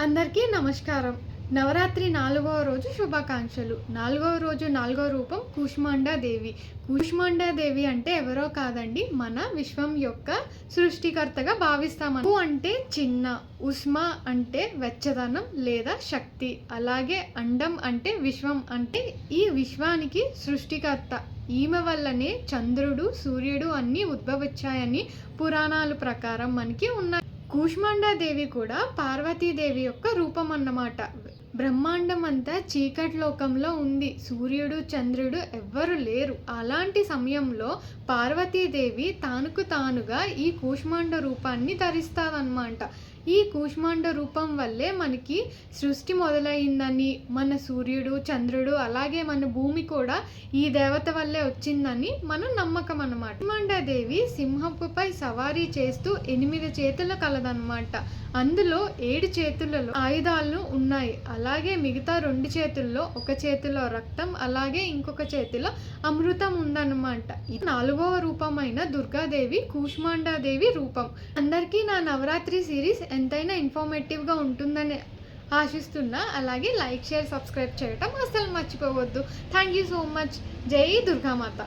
అందరికీ నమస్కారం. నవరాత్రి 4వ రోజు శుభాకాంక్షలు. 4వ రోజు 4వ రూపం కూష్మాండాదేవి. కూష్మాండాదేవి అంటే ఎవరో కాదండి, మన విశ్వం యొక్క సృష్టికర్తగా భావిస్తాము. అంటే చిన్న, ఉష్మా అంటే వెచ్చదనం లేదా శక్తి, అలాగే అండం అంటే విశ్వం అంటే ఈ విశ్వానికి సృష్టికర్త. ఈమె వల్లనే చంద్రుడు, సూర్యుడు అన్నీ ఉద్భవించాయని పురాణాల ప్రకారం మనకి ఉన్నాయి. కూష్మాండాదేవి కూడా పార్వతీదేవి యొక్క రూపం అన్నమాట. బ్రహ్మాండం అంతా చీకటి లోకంలో ఉంది. సూర్యుడు, చంద్రుడు ఎవ్వరు లేరు. అలాంటి సమయంలో పార్వతీదేవి తానుకు తానుగా ఈ కూష్మాండ రూపాన్ని ధరిస్తాదన్నమాట. ఈ కూష్మాండ రూపం వల్లే మనకి సృష్టి మొదలైందని, మన సూర్యుడు, చంద్రుడు అలాగే మన భూమి కూడా ఈ దేవత వల్లే వచ్చిందని మన నమ్మకం అన్నమాట. కూష్మాండాదేవి సింహపుపై సవారీ చేస్తూ 8 చేతులు కలదన్నమాట. అందులో 7 చేతులలో ఆయుధాలు ఉన్నాయి. అలాగే మిగతా 2 చేతుల్లో, ఒక చేతిలో రక్తం అలాగే ఇంకొక చేతిలో అమృతం ఉందన్నమాట. ఇది 4వ రూపమైన దుర్గాదేవి కూష్మాండాదేవి రూపం. అందరికీ నా నవరాత్రి సిరీస్ ఎంతైనా ఇన్ఫర్మేటివ్గా ఉంటుందని ఆశిస్తున్నా. అలాగే లైక్, షేర్, సబ్స్క్రైబ్ చేయటం అస్సలు మర్చిపోవద్దు. Thank you so much. జై దుర్గామాత.